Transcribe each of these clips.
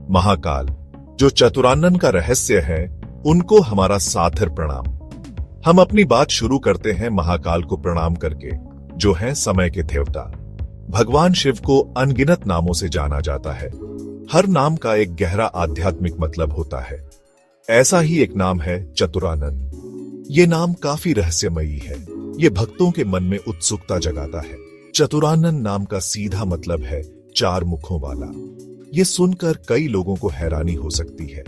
महाकाल, जो चतुरानन का रहस्य है, उनको हमारा सादर प्रणाम। हम अपनी बात शुरू करते हैं महाकाल को प्रणाम करके, जो है समय के देवता। भगवान शिव को अनगिनत नामों से जाना जाता है। हर नाम का एक गहरा आध्यात्मिक मतलब होता है। ऐसा ही एक नाम है चतुरानन। ये नाम काफी रहस्यमयी है। ये भक्तों के मन में उत्सुकता जगाता है। चतुरानन नाम का सीधा मतलब है चार मुखों वाला। ये सुनकर कई लोगों को हैरानी हो सकती है।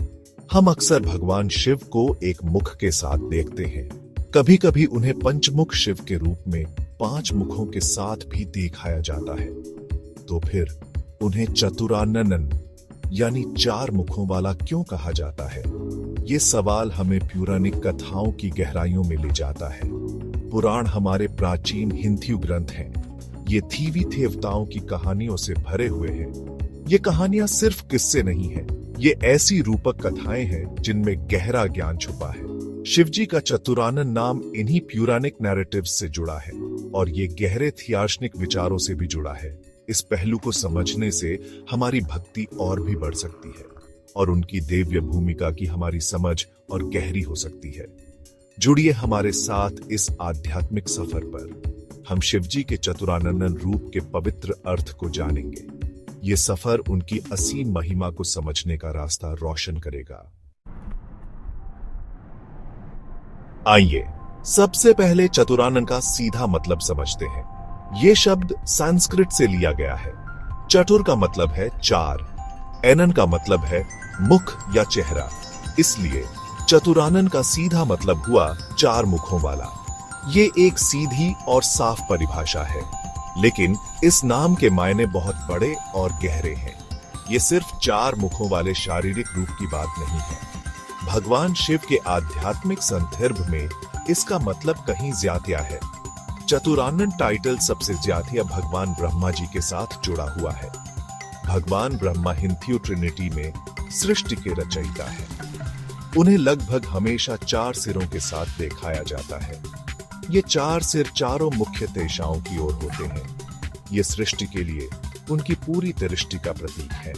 हम अक्सर भगवान शिव को एक मुख के साथ देखते हैं। कभी कभी उन्हें पंचमुख शिव के रूप में 5 मुखों के साथ भी दिखाया जाता है। तो फिर उन्हें चतुरानन यानी 4 मुखों वाला क्यों कहा जाता है? ये सवाल हमें पौराणिक कथाओं की गहराइयों में ले जाता है। पुराण हमारे प्राचीन हिंदू ग्रंथ हैं। ये देवी देवताओं की कहानियों से भरे हुए हैं। ये कहानियां सिर्फ किस्से नहीं हैं। ये ऐसी रूपक कथाएं हैं जिनमें गहरा ज्ञान छुपा है। शिवजी का चतुरानन नाम इन्हीं पौराणिक नैरेटिव्स से जुड़ा है और ये गहरे दार्शनिक विचारों से भी जुड़ा है। इस पहलू को समझने से हमारी भक्ति और भी बढ़ सकती है और उनकी दिव्य भूमिका की हमारी समझ और गहरी हो सकती है। जुड़िए हमारे साथ इस आध्यात्मिक सफर पर। हम शिवजी के चतुरानन रूप के पवित्र अर्थ को जानेंगे। ये सफर उनकी असीम महिमा को समझने का रास्ता रोशन करेगा। आइए सबसे पहले चतुरानन का सीधा मतलब समझते हैं। ये शब्द संस्कृत से लिया गया है। चतुर का मतलब है 4, एनन का मतलब है मुख या चेहरा। इसलिए चतुरानन का सीधा मतलब हुआ 4 मुखों वाला। ये एक सीधी और साफ परिभाषा है, लेकिन इस नाम के मायने बहुत बड़े और गहरे हैं। ये सिर्फ 4 मुखों वाले शारीरिक रूप की बात नहीं है। भगवान शिव के आध्यात्मिक संदर्भ में इसका मतलब कहीं ज्यादा है। चतुरानन टाइटल सबसे ज्यादा भगवान ब्रह्मा जी के साथ जुड़ा हुआ है। भगवान ब्रह्मा हिंदू ट्रिनिटी में सृष्टि के रचयिता है। उन्हें लगभग हमेशा 4 सिरों के साथ दिखाया जाता है। ये 4 सिर चारों मुख्य दिशाओं की ओर होते हैं। ये सृष्टि के लिए उनकी पूरी दृष्टि का प्रतीक है।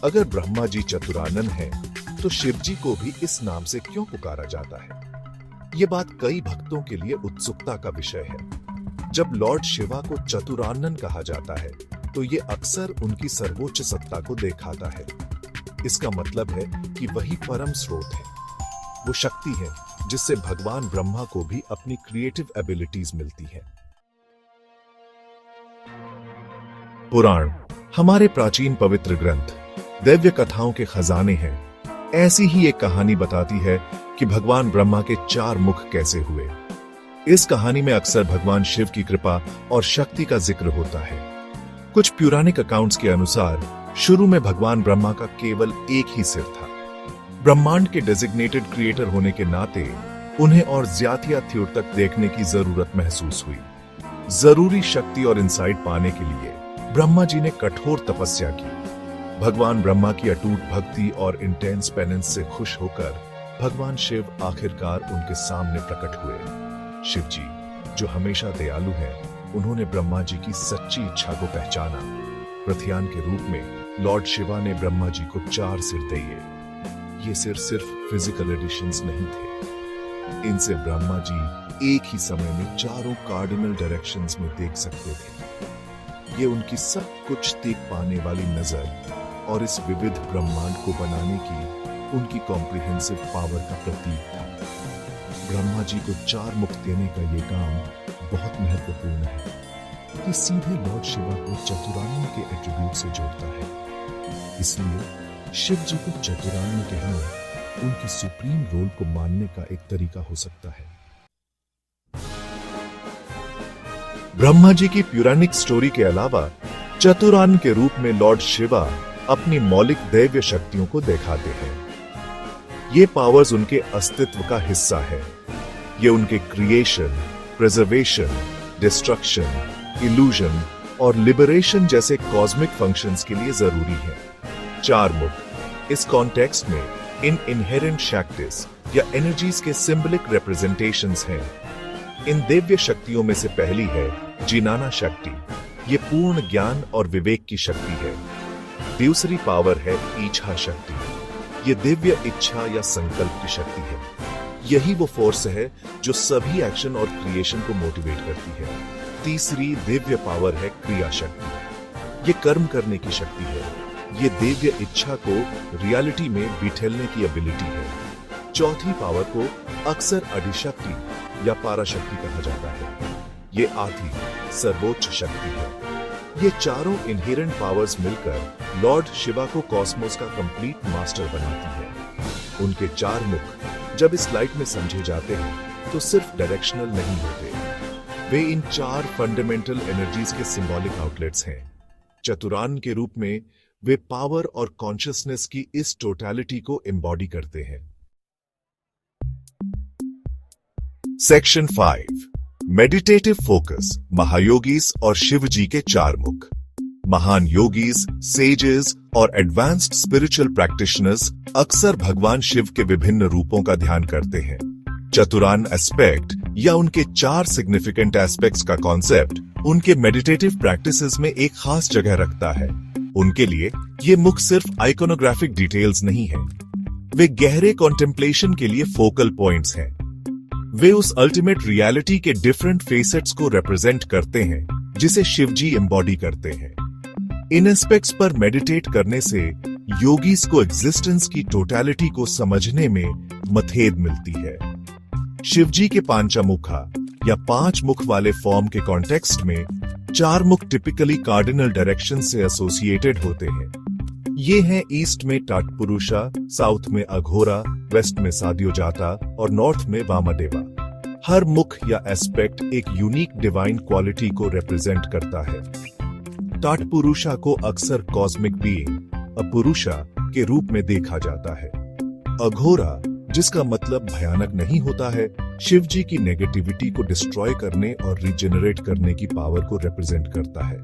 अगर ब्रह्मा जी चतुरानन हैं, तो शिव जी को भी इस नाम से क्यों पुकारा जाता है? ये बात कई भक्तों के लिए उत्सुकता का विषय है। जब लॉर्ड शिवा को चतुरानन कहा जाता है, तो ये अक्सर उनकी सर्वोच्च सत्ता को दिखाता है। इसका मतलब है कि वही परम स्रोत है। वो शक्ति है जिससे भगवान ब्रह्मा को भी अपनी क्रिएटिव एबिलिटीज मिलती है। पुराण हमारे प्राचीन पवित्र ग्रंथ, दिव्य कथाओं के खजाने हैं। ऐसी ही एक कहानी बताती है कि भगवान ब्रह्मा के 4 मुख कैसे हुए। इस कहानी में अक्सर भगवान शिव की कृपा और शक्ति का जिक्र होता है। कुछ पौराणिक अकाउंट्स के अनुसार शुरू में भगवान ब्रह्मा का केवल एक ही सिर था। ब्रह्मांड के डेजिग्नेटेड क्रिएटर होने के नाते उन्हें और ज्यादा दूर तक देखने की जरूरत महसूस हुई। जरूरी शक्ति और इंसाइट पाने के लिए ब्रह्मा जी ने कठोर तपस्या की। भगवान ब्रह्मा की अटूट भक्ति और इंटेंस पेनेंस से खुश होकर भगवान शिव आखिरकार उनके सामने प्रकट हुए। शिव जी, जो हमेशा दयालु हैं, उन्होंने ब्रह्मा जी की सच्ची इच्छा को पहचाना। प्रत्यान के रूप में लॉर्ड शिवा ने ब्रह्मा जी को 4 सिर दिए। ये सिर सिर्फ फिजिकल एडिशंस नहीं थे। इनसे ब्रह्मा जी एक ही समय में चारों कार्डिनल डायरेक्शंस में देख सकते थे। ये उनकी सब कुछ देख पाने वाली नजर और इस विविध ब्रह्मांड को बनाने की उनकी कॉम्प्रिहेंसिव पावर का प्रतीक था। ब्रह्मा जी को 4 मुख देने का ये काम बहुत महत्वपूर्ण है। ये सीधे लॉर्ड शिवा को चतुरानन के एट्रीब्यूट से जोड़ता है। इसलिए शिव जी को चतुरानन कहना उनकी सुप्रीम रोल को मानने का एक तरीका हो सकता है। ब्रह्मा जी की पौराणिक स्टोरी के अलावा चतुरानन के रूप में लॉर्ड शिवा अपनी मौलिक दैव्य शक्तियों को दिखाते हैं। ये पावर्स उनके अस्तित्व का हिस्सा है। ये उनके क्रिएशन, प्रिजर्वेशन, डिस्ट्रक्शन, इल्यूजन और लिबरेशन जैसे कॉस्मिक फंक्शंस के लिए जरूरी है। 4 मुख इस कॉन्टेक्स्ट में इन इनहेरेंट शक्तिस या एनर्जीज के सिंबलिक रिप्रेजेंटेशंस हैं। इन दिव्य शक्तियों में से पहली है जिनाना शक्ति। ये पूर्ण ज्ञान और विवेक की शक्ति है। दूसरी पावर है इच्छा शक्ति। ये दिव्य इच्छा या संकल्प की शक्ति है। यही वो फोर्स है जो सभी एक्शन और क्रिएशन को मोटिवेट करती है। तीसरी दिव्य पावर है क्रिया शक्ति। ये कर्म करने की शक्ति है। ये दिव्य इच्छा को रियलिटी में बिठेलने की एबिलिटी है। चौथी पावर को अक्सर अधिशक्ति या पाराशक्ति कहा जाता है। ये आधी सर्वोच्च शक्ति है। ये चारों इनहेरेंट पावर्स मिलकर लॉर्ड शिवा को कॉस्मोस का कंप्लीट मास्टर बनाती है। उनके चार मुख जब इस लाइट में समझे जाते हैं तो सिर्फ डायरेक्शनल नहीं होते, वे इन चार फंडामेंटल एनर्जीज के सिंबॉलिक आउटलेट्स हैं। चतुरान के रूप में वे पावर और कॉन्शियसनेस की इस टोटलिटी को एम्बॉडी करते हैं। सेक्शन 5 मेडिटेटिव फोकस, महायोगीज और शिव जी के चार मुख। महान योगीज, सेजेस और एडवांस्ड स्पिरिचुअल प्रैक्टिशनर्स अक्सर भगवान शिव के विभिन्न रूपों का ध्यान करते हैं। चतुरान एस्पेक्ट या उनके चार सिग्निफिकेंट एस्पेक्ट्स का कॉन्सेप्ट उनके मेडिटेटिव प्रैक्टिसेस में एक खास जगह रखता है। उनके लिए ये मुख सिर्फ आइकोनोग्राफिक डिटेल्स नहीं है, वे गहरे कॉन्टेम्पलेशन के लिए फोकल पॉइंट्स हैं। वे उस अल्टीमेट रियलिटी के डिफरेंट फेसेट्स को रिप्रेजेंट करते हैं जिसे शिवजी एम्बॉडी करते हैं। इन एस्पेक्ट्स पर मेडिटेट करने से योगीज को एग्जिस्टेंस की टोटलिटी को समझने में मथेद मिलती है। शिवजी के पांचमुखा या पांच मुख वाले फॉर्म के कॉन्टेक्स्ट में चार मुख टिपिकली कार्डिनल डायरेक्शन से एसोसिएटेड होते हैं। ये हैं ईस्ट में टाटपुरुषा, साउथ में अघोरा, वेस्ट में साद्योजाता और नॉर्थ में वामदेवा। हर मुख या एस्पेक्ट एक यूनिक डिवाइन क्वालिटी को रिप्रेजेंट करता है। टाटपुरुषा को अक्सर कॉस्मिक बीइंग, अपुरुषा के रूप में देखा जाता है। अघोरा, जिसका मतलब भयानक नहीं होता है, शिव जी की नेगेटिविटी को डिस्ट्रॉय करने और रिजेनरेट करने की पावर को रिप्रेजेंट करता है।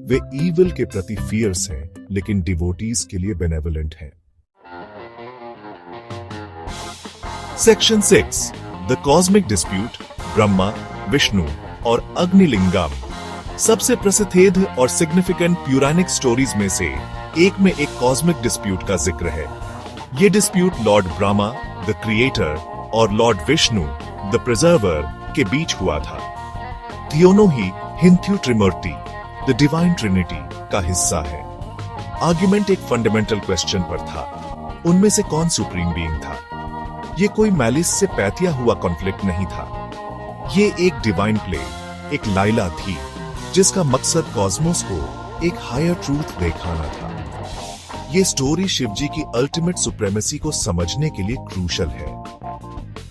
वे ईविल के प्रति फियर्स हैं, लेकिन डिवोटीज के लिए बेनेवलेंट हैं। Section 6 the cosmic dispute, Brahma, Vishnu और अग्निलिंगम। सबसे प्रसिद्ध और सिग्निफिकेंट प्यूरानिक स्टोरीज में से एक में एक कॉस्मिक डिस्प्यूट का जिक्र है। ये dispute Lord Brahma the creator और लॉर्ड विष्णु द प्रिजर्वर के बीच हुआ था। दोनों ही हिंदू त्रिमूर्ति द डिवाइन ट्रिनिटी का हिस्सा है। आर्ग्यूमेंट एक फंडामेंटल क्वेश्चन पर था, उनमें से कौन सुप्रीम बीइंग था। ये कोई मैलिस से पैतिया हुआ कॉन्फ्लिक्ट नहीं था। ये एक डिवाइन प्ले, एक लाइला थी जिसका मकसद कॉस्मोस को एक हायर ट्रूथ दिखाना था। ये स्टोरी शिवजी की अल्टीमेट सुप्रेमेसी को समझने के लिए क्रूशल है।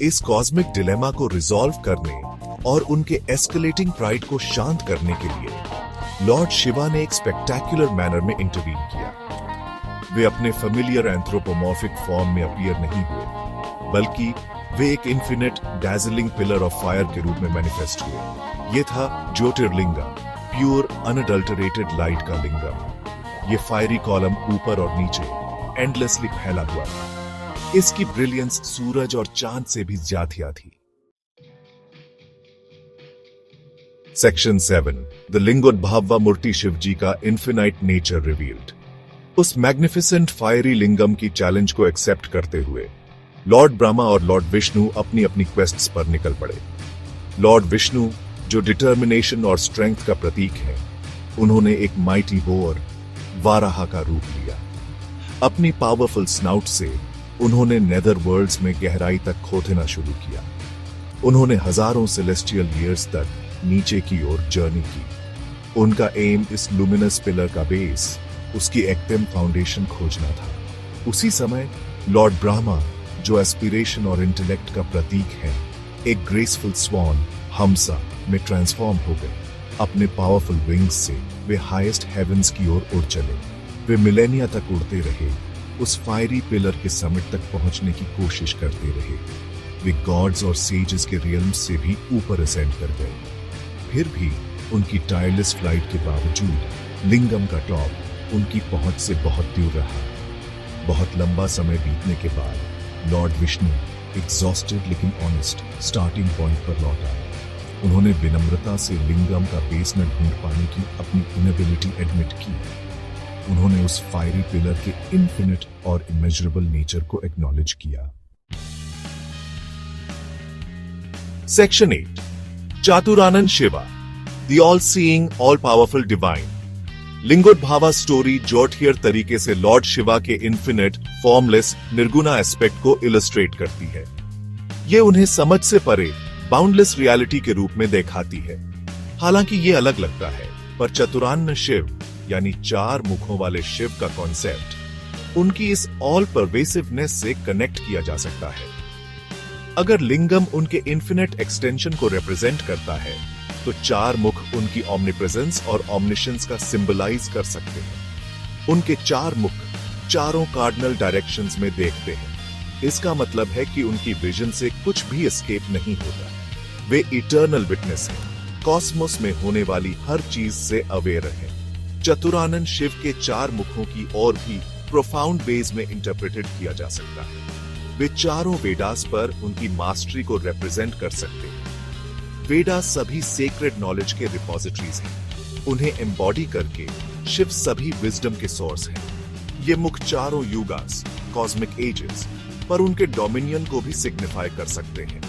इस कॉस्मिक डिलेमा को रिजॉल्व करने और उनके एस्केलेटिंग प्राइड को शांत करने के लिए लॉर्ड शिवा ने एक स्पेक्टेक्युलर मैनर में इंटरवीन किया। वे अपने फेमिलियर एंथ्रोपोमॉर्फिक फॉर्म में अपीयर नहीं हुए, बल्कि वे एक infinite dazzling pillar of fire के रूप में मैनिफेस्ट हुए। ये था ज्योतिर्लिंगा, प्योर अनअडल्टरेटेड लाइट का लिंगम। ये फायरी कॉलम ऊपर और नीचे एंडलेसली फैला हुआ था। इसकी ब्रिलियंस सूरज और चांद से भी ज्यादा थी। सेक्शन 7 द लिंगोद्भव मूर्ति शिवजी का इन्फिनाइट नेचर रिवील्ड। उस मैग्निफिसेंट फायरी लिंगम की चैलेंज को एक्सेप्ट करते हुए लॉर्ड ब्रह्मा और लॉर्ड विष्णु अपनी अपनी क्वेस्ट्स पर निकल पड़े। लॉर्ड विष्णु, जो डिटर्मिनेशन और स्ट्रेंथ का प्रतीक है, उन्होंने एक माइटी बोर वाराहा का रूप लिया। अपनी पावरफुल स्नाउट से उन्होंने नेदर वर्ल्ड्स में गहराई तक खोदना शुरू किया। उन्होंने हजारों सेलेस्टियल ईयर्स तक नीचे की ओर जर्नी की। उनका एम इस लुमिनस पिलर का बेस, उसकी एक्टिव फाउंडेशन खोजना था। उसी समय लॉर्ड ब्रह्मा, जो एस्पिरेशन और इंटेलेक्ट का प्रतीक है, एक ग्रेसफुल स्वॉन हमसा में ट्रांसफॉर्म हो गए। अपने पावरफुल विंग्स से वे हाईएस्ट हेवंस की ओर उड़ चले। वे मिलेनिया तक उड़ते रहे, उस फायरी पिलर के समिट तक पहुंचने की कोशिश करते रहे। वे गॉड्स और सेजेस के रियल्म्स से भी ऊपर असेंड कर गए। फिर भी उनकी टायरलेस फ्लाइट के बावजूद लिंगम का टॉप उनकी पहुंच से बहुत दूर रहा। बहुत लंबा समय बीतने के बाद लॉर्ड विष्णु एग्जॉस्टेड लेकिन ऑनेस्ट स्टार्टिंग पॉइंट पर लौट आए। उन्होंने विनम्रता से लिंगम का बेस न ढूंढ पाने की अपनी इनएबिलिटी एडमिट की। उन्होंने उस फायरी पिलर के इन्फिनिट और इमेजरेबल नेचर को एक्नॉलेज किया। Section 8, Chaturanana Shiva, the all seeing all powerful divine. Lingodbhava story जोटहियर तरीके से लॉर्ड शिवा के इन्फिनिट, फॉर्मलेस, निर्गुणा एस्पेक्ट को इलस्ट्रेट करती है। ये उन्हें समझ से परे बाउंडलेस रियलिटी के रूप में दिखाती है। हालांकि ये अलग लगता है, पर चतुरानन शिव यानी 4 मुखों वाले शिव का कॉन्सेप्ट उनकी इस ऑल परवेसिवनेस से कनेक्ट किया जा सकता है। अगर लिंगम उनके इन्फिनिट एक्सटेंशन को रिप्रेजेंट करता है, तो 4 मुख उनकी ऑमनीप्रेजेंस और ऑमनिशंस का सिंबलाइज कर सकते हैं। उनके 4 मुख चारों कार्डिनल डायरेक्शंस में देखते हैं। इसका मतलब है कि उनकी विजन से कुछ भी एस्केप नहीं होता। वे इटर्नल विटनेस हैं, कॉस्मोस में होने वाली हर चीज से अवेयर हैं। चतुरानन शिव के 4 मुखों की और भी प्रोफाउंड वेज में इंटरप्रेटेड किया जा सकता है। वे चारों वेदास पर उनकी मास्टरी को रिप्रेजेंट कर सकते हैं। वेदास सभी सेक्रेड नॉलेज के रिपोजिटरीज हैं। उन्हें एम्बॉडी करके शिव सभी विजडम के सोर्स हैं। ये मुख चारों युगास, कॉस्मिक एजेस पर उनके डोमिनियन को भी सिग्निफाई कर सकते हैं।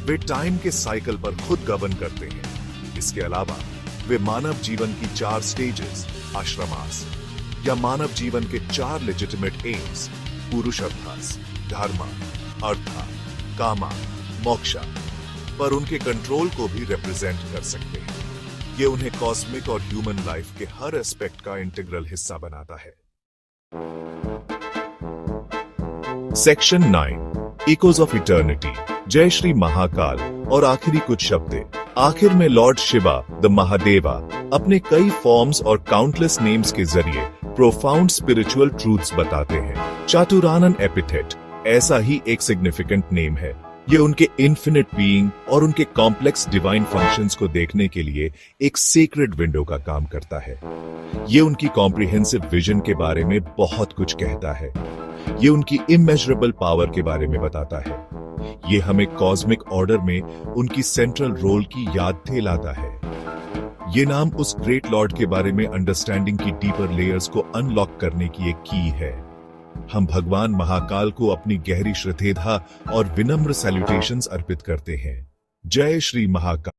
वे टाइम के साइकिल पर खुद गवर्न करते हैं। इसके अलावा वे मानव जीवन की 4 स्टेजेस, आश्रमास, या मानव जीवन के 4 लेजिटिमेट एम्स, पुरुषार्थास, धर्मा, अर्था, कामा, मोक्षा पर उनके कंट्रोल को भी रिप्रेजेंट कर सकते हैं। ये उन्हें कॉस्मिक और ह्यूमन लाइफ के हर एस्पेक्ट का इंटीग्रल हिस्सा बनाता है। Section 9, echoes of eternity. जय श्री महाकाल। और आखिरी कुछ शब्द। आखिर में लॉर्ड शिवा, द महादेवा, अपने कई फॉर्म्स और काउंटलेस नेम्स के जरिए प्रोफाउंड स्पिरिचुअल ट्रूथ्स बताते हैं। चातुरानन एपिथेट ऐसा ही एक सिग्निफिकेंट नेम है। ये उनके इन्फिनिट बीइंग और उनके कॉम्प्लेक्स डिवाइन फंक्शंस को देखने के लिए एक सीक्रेट विंडो का काम करता है। ये उनकी कॉम्प्रिहेंसिव विजन के बारे में बहुत कुछ कहता है। ये उनकी इमेजरेबल पावर के बारे में बताता है। ये हमें कॉस्मिक ऑर्डर में उनकी सेंट्रल रोल की याद दिलाता है। ये नाम उस ग्रेट लॉर्ड के बारे में अंडरस्टैंडिंग की डीपर लेयर्स को अनलॉक करने की एक की है। हम भगवान महाकाल को अपनी गहरी श्रद्धा और विनम्र सैल्यूटेशंस अर्पित करते हैं। जय श्री महाकाल।